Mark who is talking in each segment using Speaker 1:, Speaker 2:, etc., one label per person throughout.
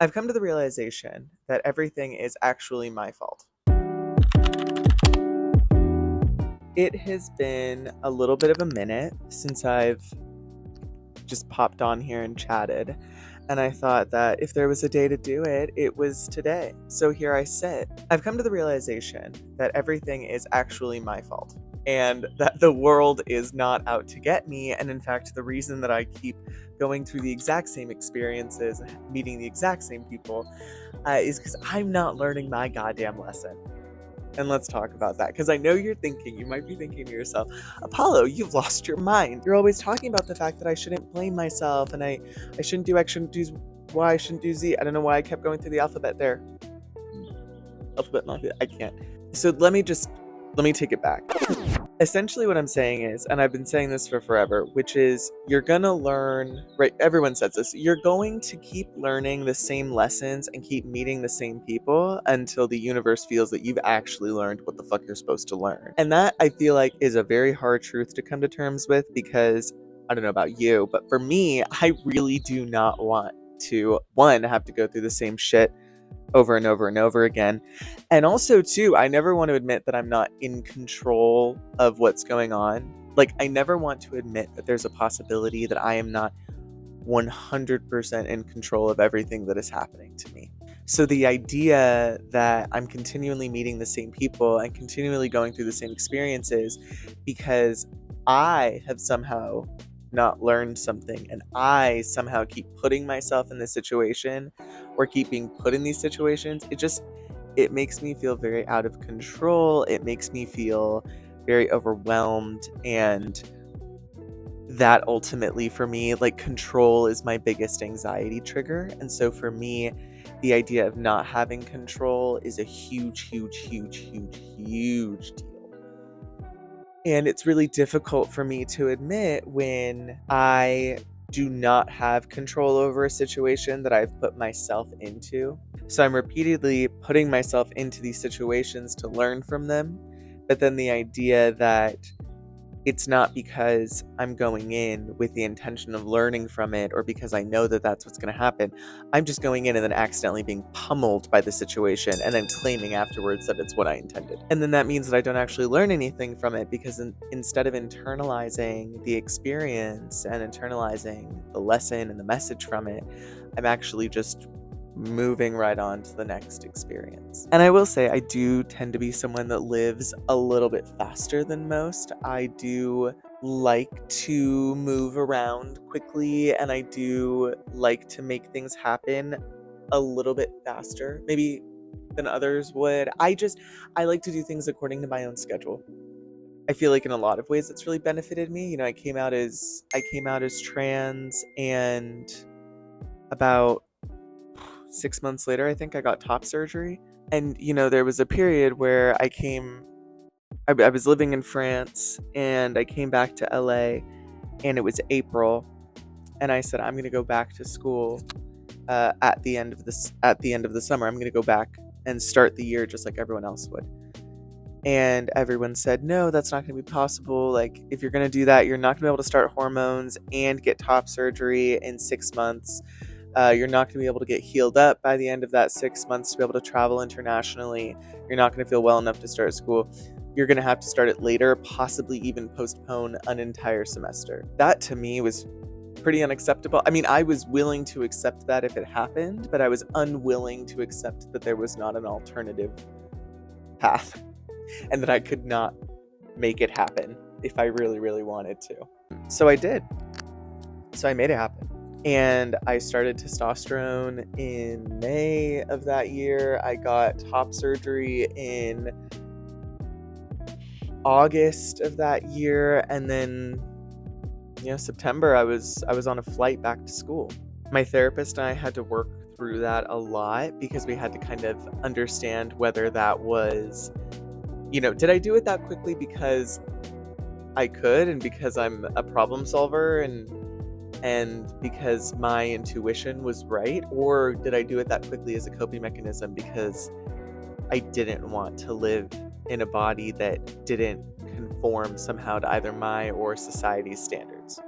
Speaker 1: I've come to the realization that everything is actually my fault. It has been a little bit of a minute since I've just popped on here and chatted, and I thought that if there was a day to do it, it was today. So here I sit. I've come to the realization that everything is actually my fault, and that the world is not out to get me. And in fact, the reason that I keep going through the exact same experiences, meeting the exact same people, is because I'm not learning my goddamn lesson. And let's talk about that. Because I know you might be thinking to yourself, Apollo, you've lost your mind. You're always talking about the fact that I shouldn't blame myself and I shouldn't do X, shouldn't do Y, I shouldn't do Z. I don't know why I kept going through the alphabet there. Alphabet mafia, I can't. So let me take it back. Essentially what I'm saying is, and I've been saying this for forever, which is you're gonna learn, right? Everyone says this. You're going to keep learning the same lessons and keep meeting the same people until the universe feels that you've actually learned what the fuck you're supposed to learn. And that, I feel like, is a very hard truth to come to terms with, because I don't know about you, but for me, I really do not want to, one, have to go through the same shit over and over and over again. And also, too, I never want to admit that I'm not in control of what's going on. Like, I never want to admit that there's a possibility that I am not 100% in control of everything that is happening to me. So the idea that I'm continually meeting the same people and continually going through the same experiences because I have somehow not learned something and I somehow keep putting myself in this situation or keep being put in these situations, it makes me feel very out of control. It makes me feel very overwhelmed, and that ultimately for me, like, control is my biggest anxiety trigger. And so for me, the idea of not having control is a huge deal. And it's really difficult for me to admit when I do not have control over a situation that I've put myself into. So I'm repeatedly putting myself into these situations to learn from them. But then the idea that it's not because I'm going in with the intention of learning from it or because I know that that's what's going to happen. I'm just going in and then accidentally being pummeled by the situation and then claiming afterwards that it's what I intended. And then that means that I don't actually learn anything from it because instead of internalizing the experience and internalizing the lesson and the message from it, I'm actually just moving right on to the next experience. And I will say, I do tend to be someone that lives a little bit faster than most. I do like to move around quickly, and I do like to make things happen a little bit faster, maybe than others would. I like to do things according to my own schedule. I feel like in a lot of ways it's really benefited me. I came out as trans, and about 6 months later, I think I got top surgery. And, there was a period where I was living in France and I came back to LA, and it was April. And I said, I'm going to go back to school at the end of the summer. I'm going to go back and start the year just like everyone else would. And everyone said, no, that's not going to be possible. Like, if you're going to do that, you're not going to be able to start hormones and get top surgery in 6 months. You're not going to be able to get healed up by the end of that 6 months to be able to travel internationally. You're not going to feel well enough to start school. You're going to have to start it later, possibly even postpone an entire semester. That to me was pretty unacceptable. I mean, I was willing to accept that if it happened, but I was unwilling to accept that there was not an alternative path and that I could not make it happen if I really, really wanted to. So I did. So I made it happen. And I started testosterone in May of that year. I got top surgery in August of that year, and then September I was on a flight back to school. My therapist and I had to work through that a lot because we had to kind of understand whether that was, did I do it that quickly because I could and because I'm a problem solver and because my intuition was right, or did I do it that quickly as a coping mechanism because I didn't want to live in a body that didn't conform somehow to either my or society's standards?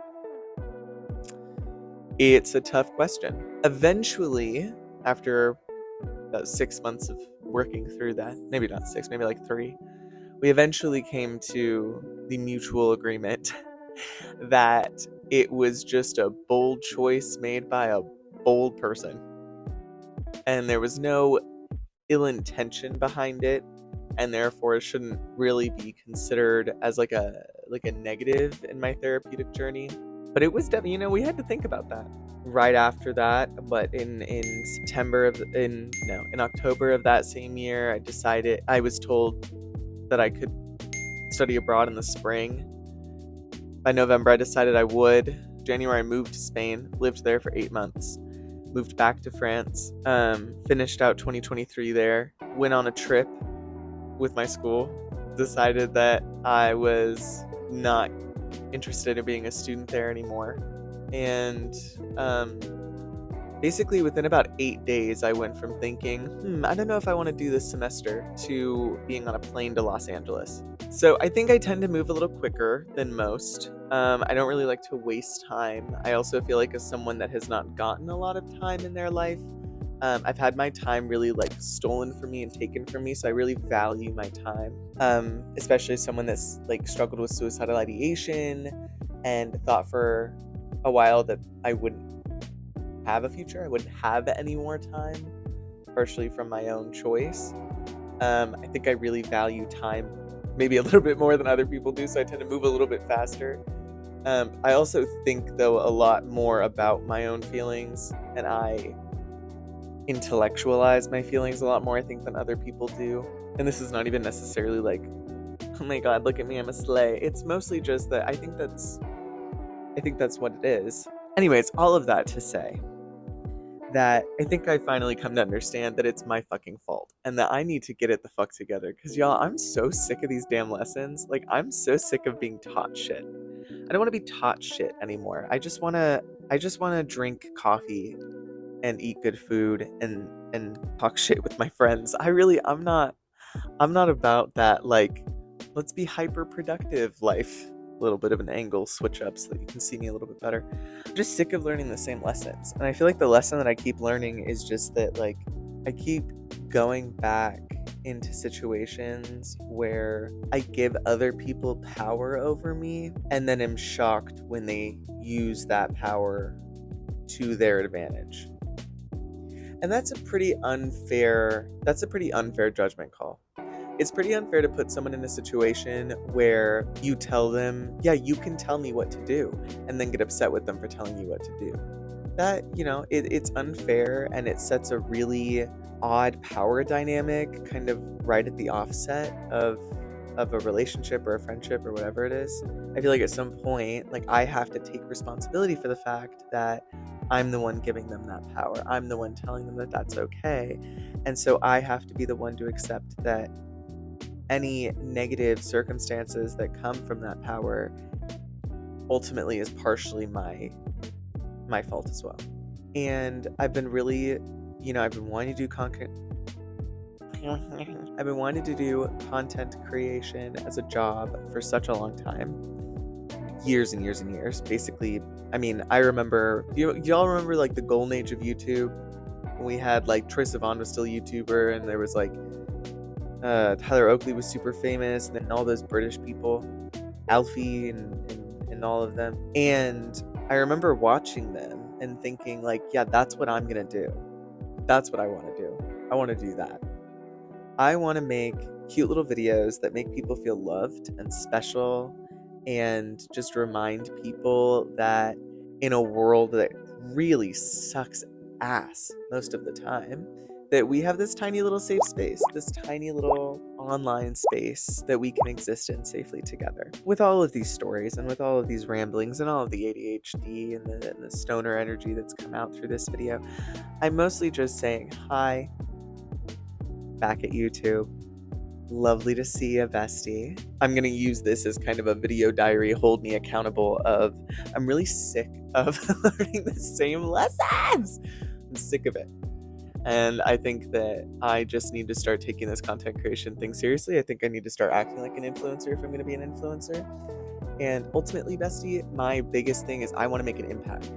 Speaker 1: It's a tough question. Eventually, after about 6 months of working through that, maybe not 6, maybe like 3, we eventually came to the mutual agreement that it was just a bold choice made by a bold person. And there was no ill intention behind it, and therefore it shouldn't really be considered as like a negative in my therapeutic journey. But it was definitely, we had to think about that. Right after that, but in September of in October of that same year, I was told that I could study abroad in the spring. By November, I decided I would. January, I moved to Spain, lived there for 8 months, moved back to France, finished out 2023 there, went on a trip with my school, decided that I was not interested in being a student there anymore. And basically within about 8 days, I went from thinking, I don't know if I want to do this semester, to being on a plane to Los Angeles. So I think I tend to move a little quicker than most. I don't really like to waste time. I also feel like as someone that has not gotten a lot of time in their life, I've had my time really like stolen from me and taken from me, so I really value my time. Especially someone that's like struggled with suicidal ideation and thought for a while that I wouldn't have a future, I wouldn't have any more time, partially from my own choice. I think I really value time maybe a little bit more than other people do, so I tend to move a little bit faster. I also think, though, a lot more about my own feelings, and I intellectualize my feelings a lot more, I think, than other people do. And this is not even necessarily like, oh my god, look at me, I'm a slay. It's mostly just that I think that's what it is. Anyways, all of that to say that I think I finally come to understand that it's my fucking fault and that I need to get it the fuck together. Cause y'all, I'm so sick of these damn lessons. Like, I'm so sick of being taught shit. I don't want to be taught shit anymore. I just wanna drink coffee and eat good food and talk shit with my friends. I'm not about that, like, let's be hyper productive life. A little bit of an angle switch up so that you can see me a little bit better. I'm just sick of learning the same lessons. And I feel like the lesson that I keep learning is just that, like, I keep going back into situations where I give other people power over me and then am shocked when they use that power to their advantage. And that's a pretty unfair judgment call. It's pretty unfair to put someone in a situation where you tell them, yeah, you can tell me what to do, and then get upset with them for telling you what to do. That, it's unfair, and it sets a really odd power dynamic kind of right at the offset of a relationship or a friendship or whatever it is. I feel like at some point, like, I have to take responsibility for the fact that I'm the one giving them that power. I'm the one telling them that that's okay. And so I have to be the one to accept that any negative circumstances that come from that power ultimately is partially my fault as well. And I've been really, I've been wanting to do content. I've been wanting to do content creation as a job for such a long time. Years and years and years. Basically, I mean, I remember, y'all remember like the golden age of YouTube? When we had like Troye Sivan was still a YouTuber, and there was like Tyler Oakley was super famous, and then all those British people, Alfie and all of them. And I remember watching them and thinking like, yeah, that's what I'm gonna do. That's what I want to do. I want to do that. I want to make cute little videos that make people feel loved and special, and just remind people that in a world that really sucks ass most of the time, that we have this tiny little safe space, this tiny little online space that we can exist in safely together. With all of these stories and with all of these ramblings and all of the ADHD and the stoner energy that's come out through this video, I'm mostly just saying hi back at YouTube. Lovely to see you, bestie. I'm going to use this as kind of a video diary, hold me accountable of, I'm really sick of learning the same lessons. I'm sick of it. And I think that I just need to start taking this content creation thing seriously. I think I need to start acting like an influencer if I'm going to be an influencer. And ultimately, bestie, my biggest thing is I want to make an impact.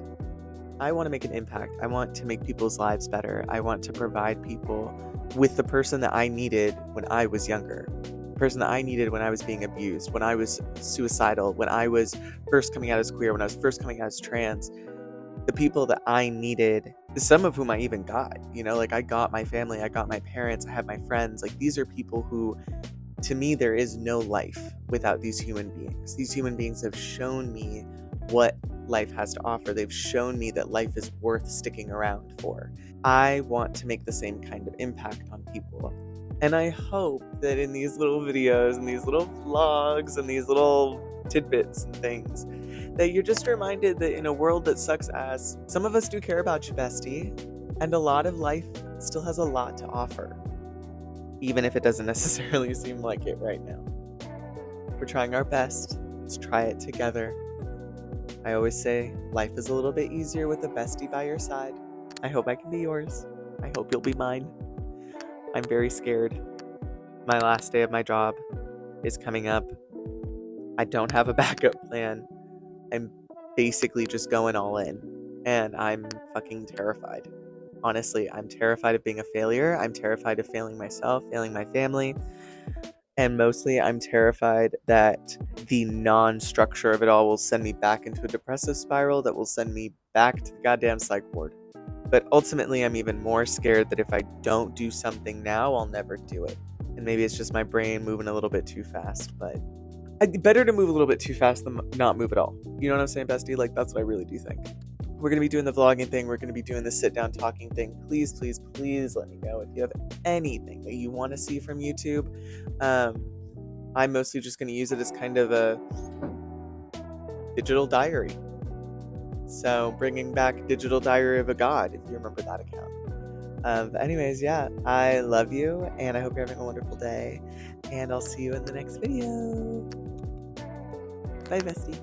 Speaker 1: I want to make an impact. I want to make people's lives better. I want to provide people with the person that I needed when I was younger, the person that I needed when I was being abused, when I was suicidal, when I was first coming out as queer, when I was first coming out as trans. The people that I needed, some of whom I even got, like I got my family, I got my parents, I have my friends. Like these are people who, to me, there is no life without these human beings. These human beings have shown me what life has to offer. They've shown me that life is worth sticking around for. I want to make the same kind of impact on people. And I hope that in these little videos and these little vlogs and these little tidbits and things, that you're just reminded that in a world that sucks ass, some of us do care about you, bestie. And a lot of life still has a lot to offer, even if it doesn't necessarily seem like it right now. We're trying our best. Let's try it together. I always say life is a little bit easier with a bestie by your side. I hope I can be yours. I hope you'll be mine. I'm very scared. My last day of my job is coming up. I don't have a backup plan. I'm basically just going all in. And I'm fucking terrified. Honestly, I'm terrified of being a failure. I'm terrified of failing myself, failing my family. And mostly, I'm terrified that the non-structure of it all will send me back into a depressive spiral that will send me back to the goddamn psych ward. But ultimately, I'm even more scared that if I don't do something now, I'll never do it. And maybe it's just my brain moving a little bit too fast, but better to move a little bit too fast than not move at all. You know what I'm saying, bestie? Like, that's what I really do think. We're going to be doing the vlogging thing. We're going to be doing the sit-down talking thing. Please, please, please let me know if you have anything that you want to see from YouTube. I'm mostly just going to use it as kind of a digital diary. So bringing back Digital Diary of a God, if you remember that account. But anyways, yeah, I love you, and I hope you're having a wonderful day, and I'll see you in the next video. Bye, bestie.